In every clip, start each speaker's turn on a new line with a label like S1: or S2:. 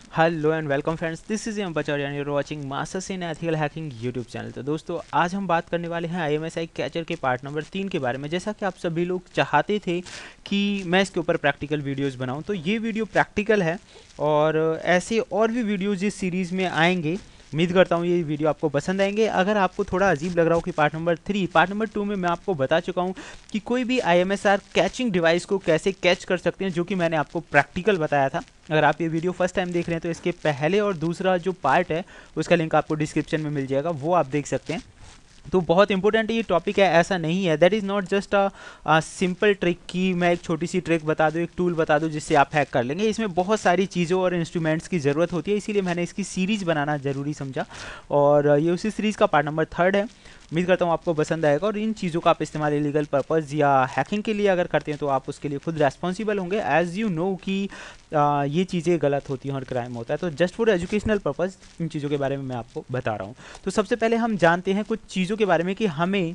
S1: Hello and welcome friends, this is M Bacharia and you are watching masters in ethical hacking YouTube channel. तो दोस्तों, आज हम बात करने वाले हैं IMSI कैचर के पार्ट नंबर 3 के बारे में। जैसा कि आप सभी लोग चाहते थे कि मैं इसके ऊपर प्रैक्टिकल वीडियोस बनाऊं, तो ये वीडियो प्रैक्टिकल है और ऐसे और भी वीडियोस इस सीरीज़ में आएंगे। उम्मीद करता हूँ ये वीडियो आपको पसंद आएंगे। अगर आपको थोड़ा अजीब लग रहा हो कि पार्ट नंबर 2 में मैं आपको बता चुका हूँ कि कोई भी IMSR कैचिंग डिवाइस को कैसे कैच कर सकते हैं, जो कि मैंने आपको प्रैक्टिकल बताया था। अगर आप ये वीडियो फर्स्ट टाइम देख रहे हैं तो इसके पहले और दूसरा जो पार्ट है उसका लिंक आपको डिस्क्रिप्शन में मिल जाएगा, वो आप देख सकते हैं। तो बहुत इंपॉर्टेंट ये टॉपिक है, ऐसा नहीं है, that is not just a simple trick कि मैं एक छोटी सी ट्रिक बता दूँ, एक टूल बता दूँ जिससे आप हैक कर लेंगे। इसमें बहुत सारी चीज़ों और इंस्ट्रूमेंट्स की ज़रूरत होती है, इसीलिए मैंने इसकी सीरीज़ बनाना ज़रूरी समझा और ये उसी सीरीज़ का पार्ट नंबर 3 है। उम्मीद करता हूँ आपको पसंद आएगा और इन चीज़ों का आप इस्तेमाल इलीगल पर्पज़ या हैकिंग के लिए अगर करते हैं तो आप उसके लिए खुद रेस्पॉन्सिबल होंगे। एज़ यू नो कि ये चीज़ें गलत होती हैं और क्राइम होता है, तो जस्ट फॉर एजुकेशनल पर्पज़ इन चीज़ों के बारे में मैं आपको बता रहा हूँ। तो सबसे पहले हम जानते हैं कुछ चीज़ों के बारे में कि हमें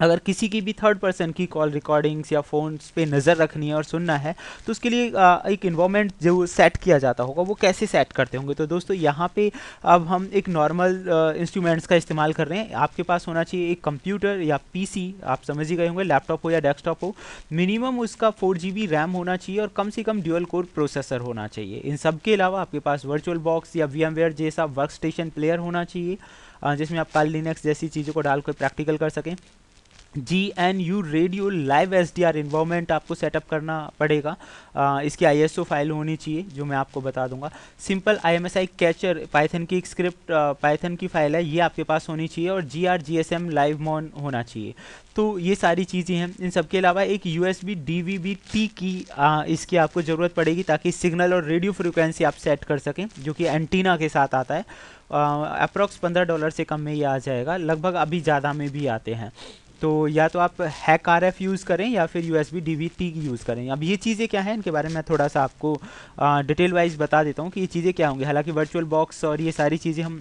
S1: अगर किसी की भी थर्ड पर्सन की कॉल रिकॉर्डिंग्स या फ़ोन्स पे नज़र रखनी है और सुनना है, तो उसके लिए एक इन्वायरमेंट जो सेट किया जाता होगा वो कैसे सेट करते होंगे। तो दोस्तों, यहाँ पे अब हम एक नॉर्मल इंस्ट्रूमेंट्स का इस्तेमाल कर रहे हैं। आपके पास होना चाहिए एक कंप्यूटर या PC, आप समझ ही गए होंगे, लैपटॉप हो या डेस्कटॉप हो। मिनिमम उसका 4 GB रैम होना चाहिए और कम से कम ड्यूअल कोर प्रोसेसर होना चाहिए। इन सब के अलावा आपके पास वर्चुअल बॉक्स या VMware जैसा वर्क स्टेशन प्लेयर होना चाहिए, जिसमें आप काल लिनक्स जैसी चीज़ों को डालकर प्रैक्टिकल कर सकें। GNU radio live SDR environment आपको सेटअप करना पड़ेगा। इसकी ISO फाइल होनी चाहिए, जो मैं आपको बता दूंगा। सिंपल IMSI कैचर पाइथन की एक स्क्रिप्ट, पाइथन की फाइल है, ये आपके पास होनी चाहिए और GRGSM लाइव मॉन होना चाहिए। तो ये सारी चीज़ें हैं। इन सब के अलावा एक USB DVB-T की इसकी आपको ज़रूरत पड़ेगी, ताकि सिग्नल और रेडियो फ्रिक्वेंसी आप सेट कर सकें, जो कि एंटीना के साथ आता है। अप्रॉक्स $15 से कम में ये आ जाएगा, लगभग अभी ज़्यादा में भी आते हैं। तो या तो आप हैक RF यूज़ करें या फिर USB DVB-T यूज़ करें। अब ये चीज़ें क्या हैं, इनके बारे में थोड़ा सा आपको डिटेल वाइज बता देता हूँ कि ये चीज़ें क्या होंगी। हालांकि वर्चुअल बॉक्स और ये सारी चीज़ें हम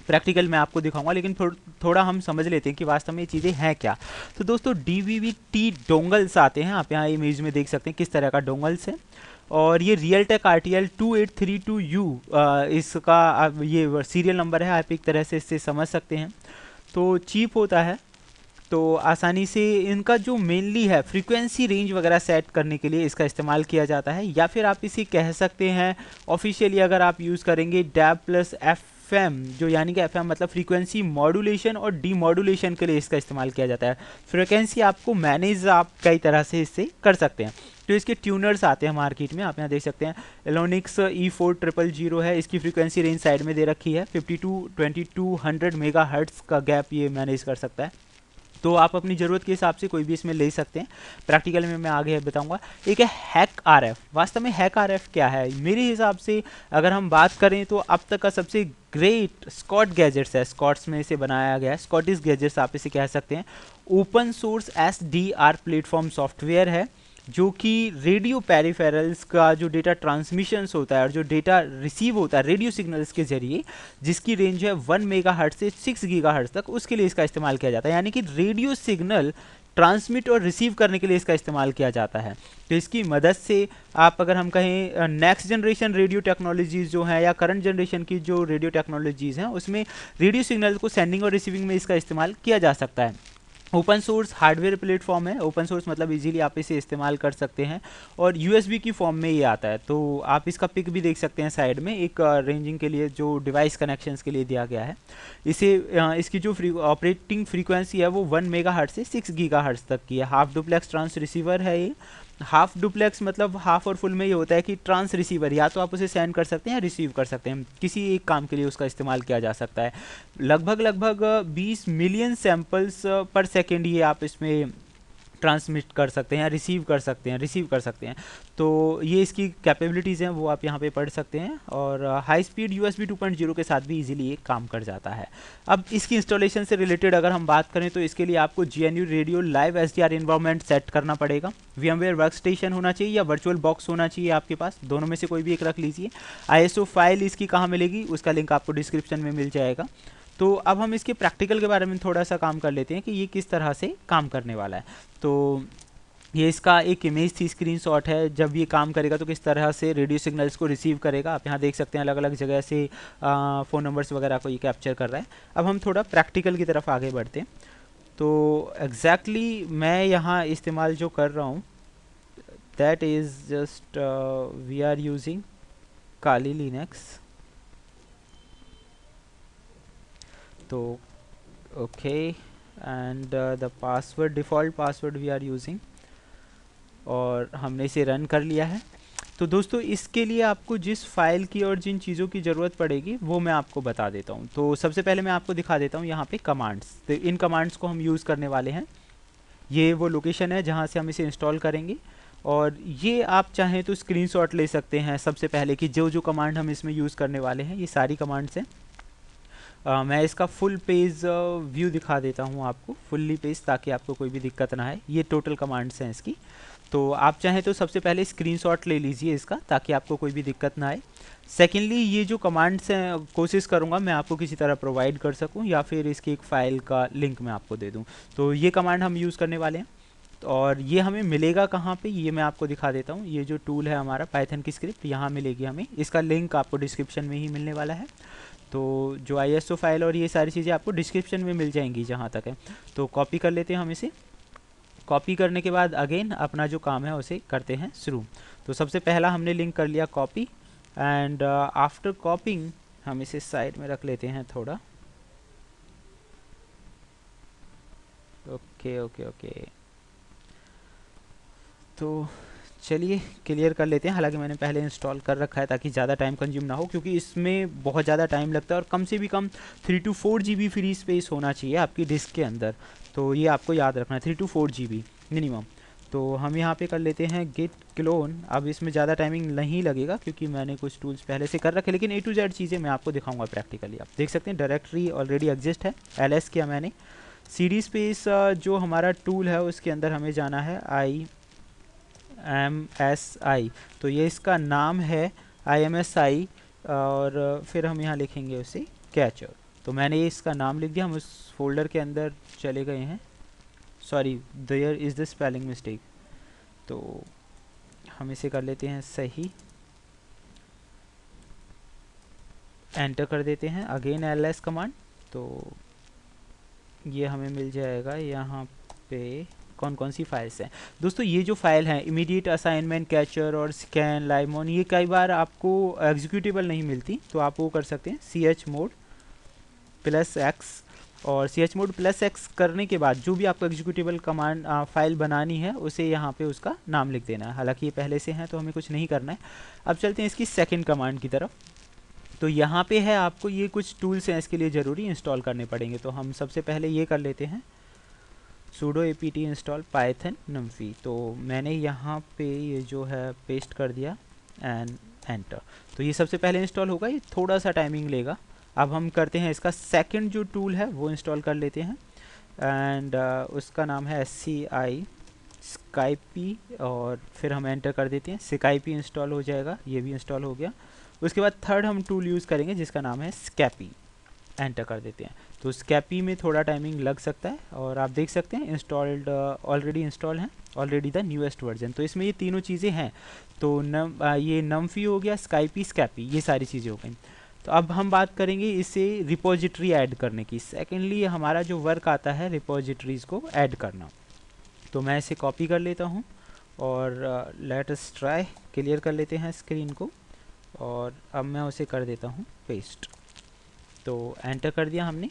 S1: प्रैक्टिकल में आपको दिखाऊंगा, लेकिन थोड़ा हम समझ लेते हैं कि वास्तव में ये चीज़ें हैं क्या। तो दोस्तों, DVB-T डोंगल्स आते हैं, आप यहाँ इमेज में देख सकते हैं किस तरह का डोंगल्स है। और ये Realtek RTL 2832U इसका ये सीरियल नंबर है, आप एक तरह से इससे समझ सकते हैं। तो चीप होता है, तो आसानी से इनका जो मेनली है फ्रीक्वेंसी रेंज वगैरह सेट करने के लिए इसका इस्तेमाल किया जाता है। या फिर आप इसे कह सकते हैं ऑफिशियली अगर आप यूज़ करेंगे DAB प्लस FM, जो यानी कि FM मतलब फ्रीक्वेंसी मॉड्यूलेशन और डीमॉड्यूलेशन के लिए इसका इस्तेमाल किया जाता है। फ्रीक्वेंसी आपको मैनेज आप कई तरह से इससे कर सकते हैं। तो इसके ट्यूनर्स आते हैं मार्केट में, आप यहाँ देख सकते हैं। एलोनिक्स E4000 है, इसकी फ्रीक्वेंसी रेंज साइड में दे रखी है। 52-2200 मेगाहर्ट्ज़ का गैप ये मैनेज कर सकता है। तो आप अपनी ज़रूरत के हिसाब से कोई भी इसमें ले सकते हैं। प्रैक्टिकल में मैं आगे बताऊंगा। एक है हैक RF। वास्तव में हैक RF क्या है, मेरे हिसाब से अगर हम बात करें तो अब तक का सबसे ग्रेट स्कॉट गैजेट्स है, स्कॉट्स में इसे बनाया गया है, स्कॉटिश गैजेट्स आप इसे कह सकते हैं। Open source SDR platform software है, जो कि रेडियो पेरिफेरल्स का जो डेटा ट्रांसमिशंस होता है और जो डेटा रिसीव होता है रेडियो सिग्नल्स के जरिए, जिसकी रेंज है 1 मेगाहर्ट्ज़ से 6 गीगाहर्ट्ज़ तक, उसके लिए इसका इस्तेमाल किया जाता है। यानी कि रेडियो सिग्नल ट्रांसमिट और रिसीव करने के लिए इसका इस्तेमाल किया जाता है। तो इसकी मदद से आप अगर हम कहें नेक्स्ट जनरेशन रेडियो टेक्नोलॉजीज़ जो हैं या करंट जनरेशन की जो रेडियो टेक्नोलॉजीज़ हैं, उसमें रेडियो सिग्नल को सेंडिंग और रिसीविंग में इसका इस्तेमाल किया जा सकता है। ओपन सोर्स हार्डवेयर प्लेटफॉर्म है। ओपन सोर्स मतलब इजीली आप इसे इस्तेमाल कर सकते हैं और USB की फॉर्म में ये आता है। तो आप इसका पिक भी देख सकते हैं साइड में, एक रेंजिंग के लिए जो डिवाइस कनेक्शंस के लिए दिया गया है। इसे इसकी जो ऑपरेटिंग फ्रीक्वेंसी है वो 1 मेगाहर्ट्ज़ से 6 गीगाहर्ट्ज़ तक की है। हाफ डुप्लेक्स ट्रांस रिसीवर है ये। हाफ डुप्लेक्स मतलब हाफ और फुल में ये होता है कि ट्रांस रिसीवर या तो आप उसे सेंड कर सकते हैं या रिसीव कर सकते हैं, किसी एक काम के लिए उसका इस्तेमाल किया जा सकता है। लगभग 20 मिलियन सैंपल्स पर सेकेंड ये आप इसमें ट्रांसमिट कर सकते हैं, रिसीव कर सकते हैं। तो ये इसकी कैपेबिलिटीज़ हैं, वो आप यहाँ पे पढ़ सकते हैं। और हाई स्पीड USB 2.0 के साथ भी इजीली ये काम कर जाता है। अब इसकी इंस्टॉलेशन से रिलेटेड अगर हम बात करें तो इसके लिए आपको GNU radio live SDR environment set करना पड़ेगा। VMware वर्क स्टेशन होना चाहिए या वर्चुअल बॉक्स होना चाहिए आपके पास, दोनों में से कोई भी एक रख लीजिए। ISO फाइल इसकी कहाँ मिलेगी, उसका लिंक आपको डिस्क्रिप्शन में मिल जाएगा। तो अब हम इसके प्रैक्टिकल के बारे में थोड़ा सा काम कर लेते हैं कि ये किस तरह से काम करने वाला है। तो ये इसका एक इमेज थी, स्क्रीनशॉट है। जब ये काम करेगा तो किस तरह से रेडियो सिग्नल्स को रिसीव करेगा, आप यहाँ देख सकते हैं अलग अलग जगह से फ़ोन नंबर्स वगैरह को ये कैप्चर कर रहा है। अब हम थोड़ा प्रैक्टिकल की तरफ आगे बढ़ते हैं। तो एग्जैक्टली मैं यहाँ इस्तेमाल जो कर रहा हूँ, that is just we are using Kali Linux. तो okay, and the password, default password we are using, और हमने इसे रन कर लिया है। तो दोस्तों इसके लिए आपको जिस फाइल की और जिन चीज़ों की ज़रूरत पड़ेगी वो मैं आपको बता देता हूँ। तो सबसे पहले मैं आपको दिखा देता हूँ यहाँ पे कमांड्स। तो इन कमांड्स को हम यूज़ करने वाले हैं। ये वो लोकेशन है जहाँ से हम इसे इंस्टॉल करेंगे, और ये आप चाहें तो स्क्रीनशॉट ले सकते हैं सबसे पहले कि जो जो कमांड हम इसमें यूज़ करने वाले हैं। ये सारी कमांड्स हैं। मैं इसका फुल पेज व्यू दिखा देता हूँ आपको, फुल्ली पेज, ताकि आपको कोई भी दिक्कत ना आए। ये टोटल कमांड्स हैं इसकी। तो आप चाहें तो सबसे पहले स्क्रीनशॉट ले लीजिए इसका, ताकि आपको कोई भी दिक्कत ना आए। सेकेंडली, ये जो कमांड्स हैं कोशिश करूँगा मैं आपको किसी तरह प्रोवाइड कर सकूँ, या फिर इसकी एक फ़ाइल का लिंक मैं आपको दे दूँ। तो ये कमांड हम यूज़ करने वाले हैं, और ये हमें मिलेगा कहाँ पे, ये मैं आपको दिखा देता हूँ। ये जो टूल है हमारा पाइथन की स्क्रिप्ट, यहाँ मिलेगी हमें। इसका लिंक आपको डिस्क्रिप्शन में ही मिलने वाला है। तो जो ISO फाइल और ये सारी चीज़ें आपको डिस्क्रिप्शन में मिल जाएंगी जहाँ तक है। तो कॉपी कर लेते हैं हम इसे। कॉपी करने के बाद अगेन अपना जो काम है उसे करते हैं शुरू। तो सबसे पहला हमने लिंक कर लिया कॉपी, एंड आफ्टर कॉपिंग हम इसे साइड में रख लेते हैं थोड़ा। ओके ओके ओके, तो चलिए क्लियर कर लेते हैं। हालांकि मैंने पहले इंस्टॉल कर रखा है ताकि ज़्यादा टाइम कंज्यूम ना हो, क्योंकि इसमें बहुत ज़्यादा टाइम लगता है, और कम से भी कम 3 to 4 GB फ्री स्पेस होना चाहिए आपकी डिस्क के अंदर। तो ये आपको याद रखना है, 3 to 4 GB मिनिमम। तो हम यहाँ पे कर लेते हैं गिट क्लोन। अब इसमें ज़्यादा टाइमिंग नहीं लगेगा क्योंकि मैंने कुछ टूल्स पहले से कर रखे, लेकिन A to Z चीज़ें मैं आपको दिखाऊंगा प्रैक्टिकली। आप देख सकते हैं डायरेक्टरी ऑलरेडी एग्जिस्ट है, LS किया मैंने। CD स्पेस जो हमारा टूल है उसके अंदर हमें जाना है IMSI। तो ये इसका नाम है IMSI, और फिर हम यहाँ लिखेंगे उसे कैचर। तो मैंने ये इसका नाम लिख दिया। हम उस फोल्डर के अंदर चले गए हैं। Sorry, there is the spelling mistake. तो हम इसे कर लेते हैं सही, एंटर कर देते हैं अगेन LS कमांड। तो ये हमें मिल जाएगा यहाँ पे कौन कौन सी फाइल्स हैं। दोस्तों ये जो फाइल है इमीडिएट असाइनमेंट, कैचर और स्कैन, लाइमोन, ये कई बार आपको एग्जीक्यूटेबल नहीं मिलती, तो आप वो कर सकते हैं chmod+x। और chmod+x करने के बाद जो भी आपको एग्जीक्यूटेबल कमांड फाइल बनानी है उसे यहाँ पे उसका नाम लिख देना है। हालांकि ये पहले से है तो हमें कुछ नहीं करना है। अब चलते हैं इसकी सेकेंड कमांड की तरफ। तो यहाँ पे है आपको ये कुछ टूल्स हैं इसके लिए ज़रूरी इंस्टॉल करने पड़ेंगे। तो हम सबसे पहले ये कर लेते हैं sudo apt install python numpy। तो मैंने यहाँ पे ये जो है पेस्ट कर दिया एंड एंटर। तो ये सबसे पहले इंस्टॉल होगा, ये थोड़ा सा टाइमिंग लेगा। अब हम करते हैं इसका सेकंड जो टूल है वो इंस्टॉल कर लेते हैं, एंड उसका नाम है SCI स्काइपी, और फिर हम एंटर कर देते हैं। स्काइपी इंस्टॉल हो जाएगा, ये भी इंस्टॉल हो गया। उसके बाद थर्ड हम टूल यूज़ करेंगे जिसका नाम है स्कैपी, एंटर कर देते हैं। तो स्कैपी में थोड़ा टाइमिंग लग सकता है, और आप देख सकते हैं इंस्टॉल्ड, ऑलरेडी इंस्टॉल है, ऑलरेडी द न्यूएस्ट वर्जन। तो इसमें ये तीनों चीज़ें हैं। तो ये नम्फी हो गया, स्काइपी, स्कैपी, ये सारी चीज़ें हो गई। तो अब हम बात करेंगे इसे रिपोजिटरी ऐड करने की। सेकेंडली हमारा जो वर्क आता है रिपोजिटरीज़ को ऐड करना। तो मैं इसे कॉपी कर लेता हूँ, और लेट अस ट्राई, क्लियर कर लेते हैं स्क्रीन को, और अब मैं उसे कर देता हूँ पेस्ट। तो एंटर कर दिया हमने।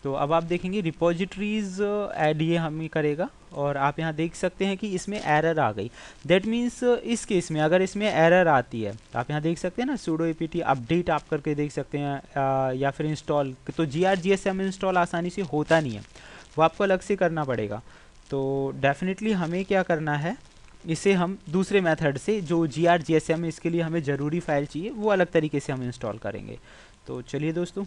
S1: तो अब आप देखेंगे रिपोजिटरीज़ ऐड ये हम ही करेगा, और आप यहाँ देख सकते हैं कि इसमें एरर आ गई। दैट मीन्स इस केस में अगर इसमें एरर आती है, आप यहाँ देख सकते हैं ना sudo apt अपडेट आप करके देख सकते हैं, या फिर इंस्टॉल। तो GRGSM इंस्टॉल आसानी से होता नहीं है, वो आपको अलग से करना पड़ेगा। तो डेफिनेटली हमें क्या करना है, इसे हम दूसरे मेथड से, जो GRGSM इसके लिए हमें ज़रूरी फाइल चाहिए, वो अलग तरीके से हम इंस्टॉल करेंगे। तो चलिए दोस्तों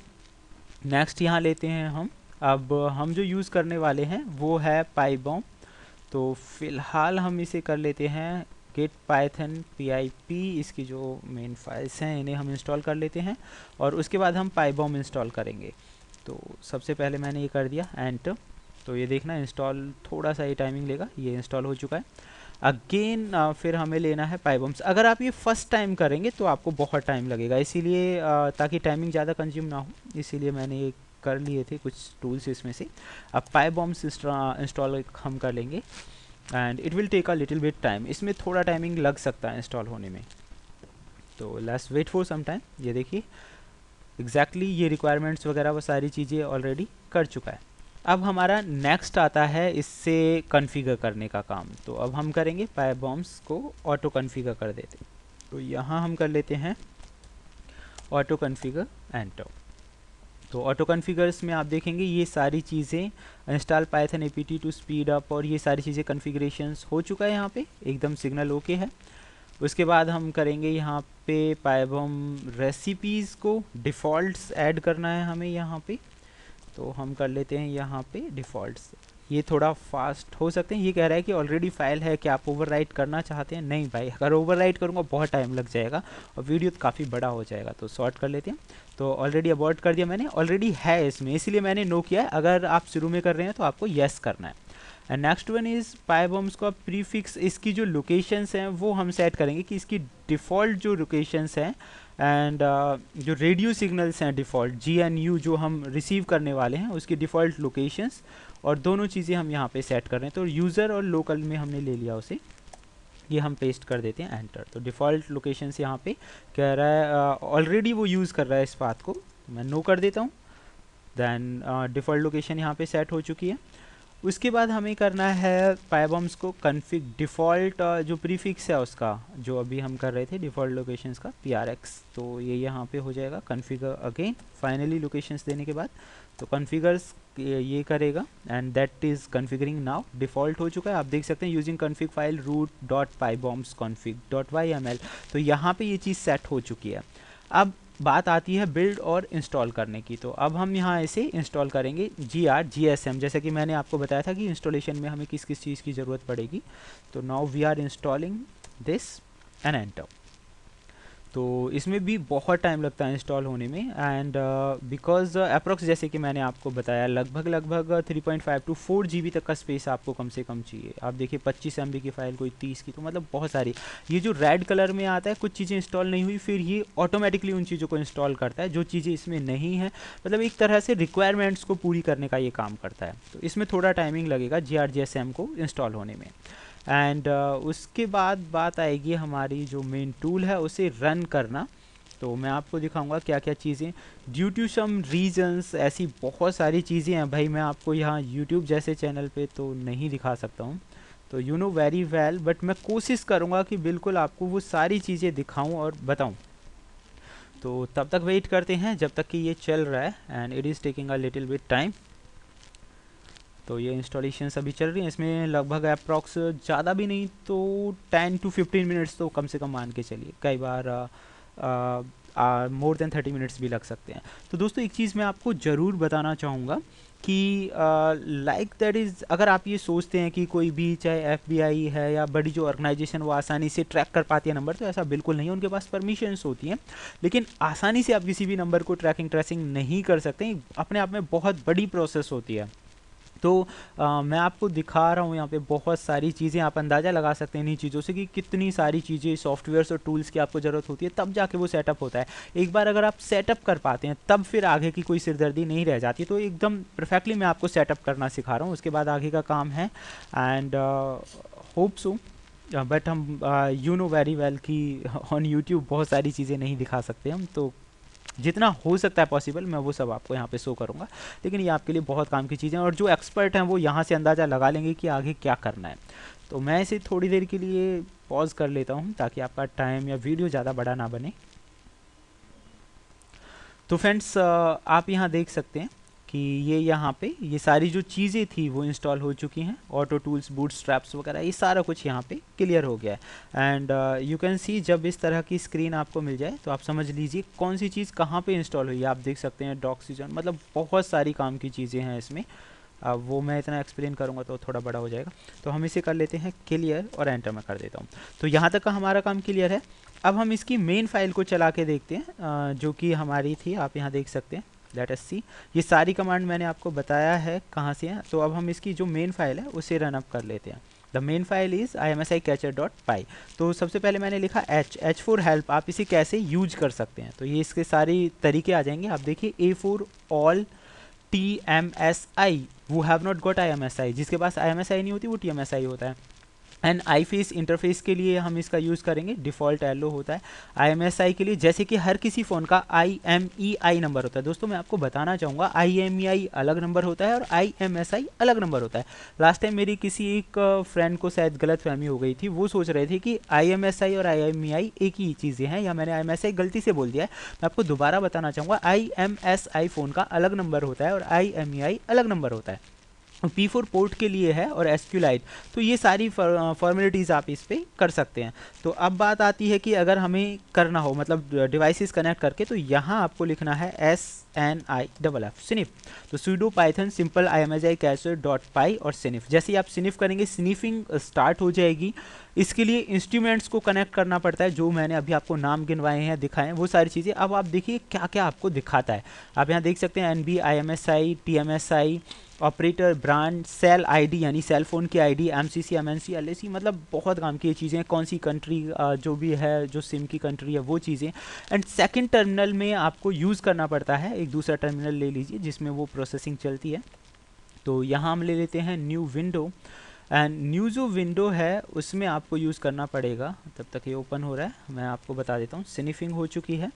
S1: नेक्स्ट यहाँ लेते हैं हम। अब हम जो यूज़ करने वाले हैं वो है पाइबॉम। तो फ़िलहाल हम इसे कर लेते हैं git python pip, इसकी जो मेन फाइल्स हैं इन्हें हम इंस्टॉल कर लेते हैं, और उसके बाद हम पाइबॉम इंस्टॉल करेंगे। तो सबसे पहले मैंने ये कर दिया एंटर। तो ये देखना इंस्टॉल थोड़ा सा ये टाइमिंग लेगा, ये इंस्टॉल हो चुका है। अगेन फिर हमें लेना है पाइबम्स। अगर आप ये फर्स्ट टाइम करेंगे तो आपको बहुत टाइम लगेगा, इसीलिए ताकि टाइमिंग ज़्यादा कंज्यूम ना हो, इसीलिए मैंने ये कर लिए थे कुछ टूल्स इसमें से। अब पाइबम्स इंस्टॉल हम कर लेंगे and it will take a little bit time, इसमें थोड़ा टाइमिंग लग सकता है इंस्टॉल होने में, तो let's wait for some time. ये देखिए एग्जैक्टली ये रिक्वायरमेंट्स वगैरह वो सारी चीज़ें ऑलरेडी कर चुका है। अब हमारा नेक्स्ट आता है इससे कॉन्फ़िगर करने का काम, तो अब हम करेंगे पाइबॉम्स को ऑटो कॉन्फ़िगर कर देते। तो यहाँ हम कर लेते हैं ऑटो कॉन्फ़िगर एंटर। तो ऑटो कॉन्फ़िगर्स में आप देखेंगे ये सारी चीज़ें install Python APT to speed up और ये सारी चीज़ें कॉन्फ़िगरेशंस हो चुका है, यहाँ पे एकदम सिग्नल ओके है। उसके बाद हम करेंगे यहाँ पे पाइबॉम रेसिपीज़ को डिफ़ॉल्ट्स ऐड करना है हमें यहाँ पे, तो हम कर लेते हैं यहाँ पे डिफ़ॉल्ट्स। ये थोड़ा फास्ट हो सकते हैं, ये कह रहा है कि ऑलरेडी फाइल है कि आप ओवरराइट करना चाहते हैं। नहीं भाई, अगर ओवरराइट करूँगा बहुत टाइम लग जाएगा और वीडियो तो काफ़ी बड़ा हो जाएगा, तो शॉर्ट कर लेते हैं। तो ऑलरेडी अबॉर्ट कर दिया मैंने, ऑलरेडी है इसमें इसलिए मैंने नो किया है। अगर आप शुरू में कर रहे हैं तो आपको येस करना है। एंड नेक्स्ट वन इज़ पाइबॉम्स का प्रीफिक्स, इसकी जो लोकेशंस हैं वो हम सेट करेंगे कि इसकी डिफ़ॉल्ट जो लोकेशंस हैं एंड जो रेडियो सिग्नल्स हैं डिफ़ॉल्ट GNU जो हम रिसीव करने वाले हैं उसकी डिफ़ॉल्ट लोकेशंस, और दोनों चीज़ें हम यहाँ पे सेट कर रहे हैं। तो यूज़र और लोकल में हमने ले लिया उसे, ये हम पेस्ट कर देते हैं एंटर। तो डिफ़ॉल्ट लोकेशंस यहाँ पे कह रहा है ऑलरेडी वो यूज़ कर रहा है इस बात को, मैं नो कर देता हूँ। देन डिफ़ॉल्ट लोकेशन यहाँ पे सेट हो चुकी है। उसके बाद हमें करना है पाइबॉम्स को कॉन्फ़िग डिफ़ॉल्ट जो प्रीफिक्स है उसका, जो अभी हम कर रहे थे डिफ़ॉल्ट लोकेशंस का PRX, तो ये यहाँ पे हो जाएगा कॉन्फ़िगर अगेन फाइनली लोकेशंस देने के बाद। तो कॉन्फ़िगर्स ये करेगा and that is configuring now, default हो चुका है। आप देख सकते हैं using config file root dot pybombs config dot YML, तो यहाँ पे ये चीज़ सेट हो चुकी है। अब बात आती है बिल्ड और इंस्टॉल करने की, तो अब हम यहाँ ऐसे इंस्टॉल करेंगे GSM, जैसे कि मैंने आपको बताया था कि इंस्टॉलेशन में हमें किस किस चीज़ की ज़रूरत पड़ेगी। तो now we are installing this and enter. तो इसमें भी बहुत टाइम लगता है इंस्टॉल होने में एंड बिकॉज अप्रॉक्स जैसे कि मैंने आपको बताया लगभग 3.5 to 4 GB तक का स्पेस आपको कम से कम चाहिए। आप देखिए 25 MB की फ़ाइल, कोई 30 की, तो मतलब बहुत सारी। ये जो रेड कलर में आता है कुछ चीज़ें इंस्टॉल नहीं हुई, फिर ये ऑटोमेटिकली उन चीज़ों को इंस्टॉल करता है जो चीज़ें इसमें नहीं है, मतलब एक तरह से रिक्वायरमेंट्स को पूरी करने का ये काम करता है। तो इसमें थोड़ा टाइमिंग लगेगा GSM को इंस्टॉल होने में। एंड उसके बाद बात आएगी हमारी जो मेन टूल है उसे रन करना। तो मैं आपको दिखाऊंगा क्या क्या चीज़ें, ड्यू टू सम रीजंस ऐसी बहुत सारी चीज़ें हैं भाई, मैं आपको यहाँ YouTube जैसे चैनल पे तो नहीं दिखा सकता हूँ, तो you know very well, but मैं कोशिश करूँगा कि बिल्कुल आपको वो सारी चीज़ें दिखाऊँ और बताऊँ। तो तब तक वेट करते हैं जब तक कि ये चल रहा है and it is taking a little bit time. तो ये इंस्टॉलेशंस अभी चल रही हैं, इसमें लगभग अप्रॉक्स ज़्यादा भी नहीं तो 10 to 15 मिनट्स तो कम से कम मान के चलिए, कई बार मोर देन 30 मिनट्स भी लग सकते हैं। तो दोस्तों एक चीज़ मैं आपको ज़रूर बताना चाहूँगा कि लाइक दैट इज़, अगर आप ये सोचते हैं कि कोई भी चाहे FBI है या बड़ी जो ऑर्गेनाइजेशन वो आसानी से ट्रैक कर पाती है नंबर, तो ऐसा बिल्कुल नहीं है। उनके पास परमिशंस होती हैं, लेकिन आसानी से आप किसी भी नंबर को ट्रेसिंग नहीं कर सकते, अपने आप में बहुत बड़ी प्रोसेस होती है। तो मैं आपको दिखा रहा हूँ यहाँ पे बहुत सारी चीज़ें, आप अंदाज़ा लगा सकते हैं इन्हीं चीज़ों से कि कितनी सारी चीज़ें सॉफ्टवेयर्स और टूल्स की आपको ज़रूरत होती है, तब जाके वो सेटअप होता है। एक बार अगर आप सेटअप कर पाते हैं तब फिर आगे की कोई सिरदर्दी नहीं रह जाती। तो एकदम परफेक्टली मैं आपको सेटअप करना सिखा रहा हूँ, उसके बाद आगे का काम है एंड होप सो, बट हम यू नो वेरी वेल कि ऑन यूट्यूब बहुत सारी चीज़ें नहीं दिखा सकते हम, तो जितना हो सकता है पॉसिबल मैं वो सब आपको यहाँ पे शो करूँगा। लेकिन ये आपके लिए बहुत काम की चीज़ें हैं और जो एक्सपर्ट हैं वो यहाँ से अंदाज़ा लगा लेंगे कि आगे क्या करना है। तो मैं इसे थोड़ी देर के लिए पॉज कर लेता हूँ ताकि आपका टाइम या वीडियो ज़्यादा बड़ा ना बने। तो फ्रेंड्स आप यहाँ देख सकते हैं कि ये यहाँ पे ये सारी जो चीज़ें थी वो इंस्टॉल हो चुकी हैं, ऑटो टूल्स, बूटस्ट्रैप्स वगैरह, ये सारा कुछ यहाँ पे क्लियर हो गया है। एंड यू कैन सी जब इस तरह की स्क्रीन आपको मिल जाए तो आप समझ लीजिए कौन सी चीज़ कहाँ पे इंस्टॉल हुई है। आप देख सकते हैं डॉक्सीजन, मतलब बहुत सारी काम की चीज़ें हैं इसमें। अब वो मैं इतना एक्सप्लेन करूँगा तो थोड़ा बड़ा हो जाएगा, तो हम इसे कर लेते हैं क्लियर और एंटर में कर देता हूँ। तो यहाँ तक का हमारा काम क्लियर है। अब हम इसकी मेन फाइल को चला के देखते हैं जो कि हमारी थी, आप यहाँ देख सकते हैं लेट अस सी। ये सारी कमांड मैंने आपको बताया है कहाँ से है, तो अब हम इसकी जो मेन फाइल है उसे रन अप कर लेते हैं। The main file is imsi-catcher.py। तो सबसे पहले मैंने लिखा H फॉर हेल्प, आप इसे कैसे यूज कर सकते हैं, तो ये इसके सारे तरीके आ जाएंगे। आप देखिए A फॉर ऑल TMSI, वो हैव नॉट गॉट IMSI, जिसके पास IMSI नहीं होती वो TMSI होता है। एंड आई फेस इंटरफेस के लिए हम इसका यूज़ करेंगे, डिफ़ॉल्ट एलो होता है। IMSI के लिए जैसे कि हर किसी फ़ोन का IMEI नंबर होता है, दोस्तों मैं आपको बताना चाहूँगा IMEI अलग नंबर होता है और IMSI अलग नंबर होता है। लास्ट टाइम मेरी किसी एक फ्रेंड को शायद गलत फहमी हो गई थी, वो सोच रहे थे कि IMSI और IMEI एक ही चीज़ें हैं, या मैंने IMSI गलती से बोल दिया है। मैं आपको दोबारा बताना चाहूँगा, IMSI फ़ोन का अलग नंबर होता है और IMEI अलग नंबर होता है। P4 पोर्ट के लिए है और SQLite, तो ये सारी फॉर्मेलिटीज़ आप इस पर कर सकते हैं। तो अब बात आती है कि अगर हमें करना हो मतलब डिवाइसेस कनेक्ट करके, तो यहाँ आपको लिखना है SNIFF स्निफ। तो sudo python simple imsi-catcher.py और स्निफ। जैसे ही आप स्निफ करेंगे स्निफिंग स्टार्ट हो जाएगी। इसके लिए इंस्ट्रूमेंट्स को कनेक्ट करना पड़ता है, जो मैंने अभी आपको नाम गिनवाए हैं, दिखाए हैं, वो सारी चीज़ें। अब आप देखिए क्या क्या आपको दिखाता है। आप यहाँ देख सकते हैं NB, IMSI, TMSI, operator, brand, cell ID यानी सेल फ़ोन की आईडी, MCC, MNC, LAC, मतलब बहुत काम की ये चीज़ें। कौन सी कंट्री जो भी है, जो सिम की कंट्री है वो चीज़ें। एंड सेकंड टर्मिनल में आपको यूज़ करना पड़ता है, एक दूसरा टर्मिनल ले लीजिए जिसमें वो प्रोसेसिंग चलती है। तो यहाँ हम ले लेते हैं न्यू विंडो, एंड न्यू जो विंडो है उसमें आपको यूज़ करना पड़ेगा। तब तक ये ओपन हो रहा है, मैं आपको बता देता हूँ। स्निफिंग हो चुकी है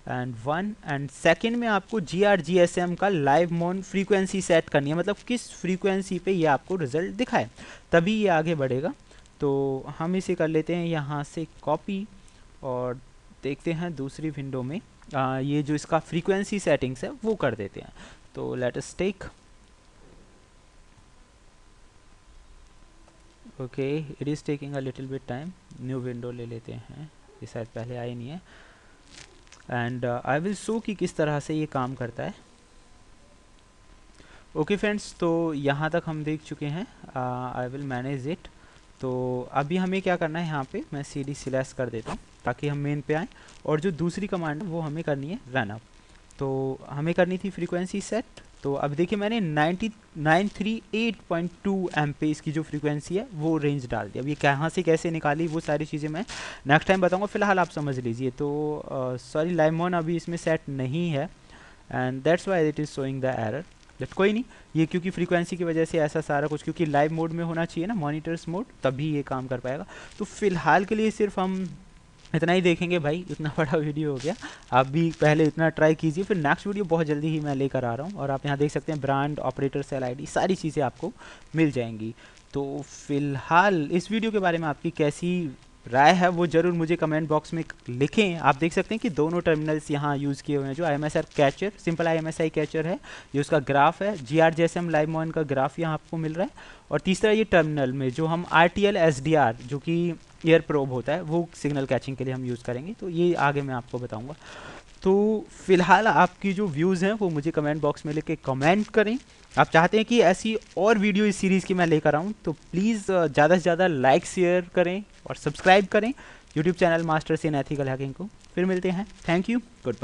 S1: एंड 1 एंड सेकेंड में आपको GRGSM का लाइव मोन फ्रीक्वेंसी सेट करनी है, मतलब किस फ्रीक्वेंसी पे ये आपको रिजल्ट दिखाए, तभी ये आगे बढ़ेगा। तो हम इसे कर लेते हैं यहाँ से कॉपी और देखते हैं दूसरी विंडो में ये जो इसका फ्रीक्वेंसी सेटिंग्स है वो कर देते हैं। तो let us take, okay it is taking a little bit time. New window ले लेते हैं, ये शायद पहले आई नहीं है। एंड आई विल शो कि किस तरह से ये काम करता है। ओके फ्रेंड्स, तो यहाँ तक हम देख चुके हैं। I will manage it. तो अभी हमें क्या करना है, यहाँ पे मैं CD स्लैश कर देता हूँ ताकि हम मेन पे आएँ, और जो दूसरी कमांड है वो हमें करनी है रन अप। तो हमें करनी थी फ्रीक्वेंसी सेट। तो अब देखिए मैंने 938.2 एम्पेज की जो फ्रीक्वेंसी है वो रेंज डाल दी। अब ये कहाँ से कैसे निकाली वो सारी चीज़ें मैं नेक्स्ट टाइम बताऊंगा, फिलहाल आप समझ लीजिए। तो सॉरी लाइमोन अभी इसमें सेट नहीं है and that's why it is showing the error. But कोई नहीं, ये क्योंकि फ्रीक्वेंसी की वजह से ऐसा सारा कुछ, क्योंकि लाइव मोड में होना चाहिए ना, मॉनिटर्स मोड, तभी ये काम कर पाएगा। तो फिलहाल के लिए सिर्फ हम इतना ही देखेंगे भाई, इतना बड़ा वीडियो हो गया। आप भी पहले इतना ट्राई कीजिए, फिर नेक्स्ट वीडियो बहुत जल्दी ही मैं लेकर आ रहा हूँ। और आप यहाँ देख सकते हैं ब्रांड, ऑपरेटर, सेल आईडी, सारी चीज़ें आपको मिल जाएंगी। तो फिलहाल इस वीडियो के बारे में आपकी कैसी राय है वो ज़रूर मुझे कमेंट बॉक्स में लिखें। आप देख सकते हैं कि दोनों टर्मिनल्स यहाँ यूज़ किए हुए हैं। जो IMSI catcher, simple IMSI catcher है, ये उसका ग्राफ है। GRGSM लाइव मोन का ग्राफ यहाँ आपको मिल रहा है। और तीसरा ये टर्मिनल में जो हम RTL SDR जो कि एयर प्रोब होता है, वो सिग्नल कैचिंग के लिए हम यूज़ करेंगे। तो ये आगे मैं आपको बताऊँगा। तो फिलहाल आपकी जो व्यूज़ हैं वो मुझे कमेंट बॉक्स में लिख के कमेंट करें। आप चाहते हैं कि ऐसी और वीडियो इस सीरीज़ की मैं लेकर आऊँ, तो प्लीज़ ज़्यादा से ज़्यादा लाइक, शेयर करें और सब्सक्राइब करें YouTube channel masters in ethical hacking को। फिर मिलते हैं, थैंक यू, गुड बाय।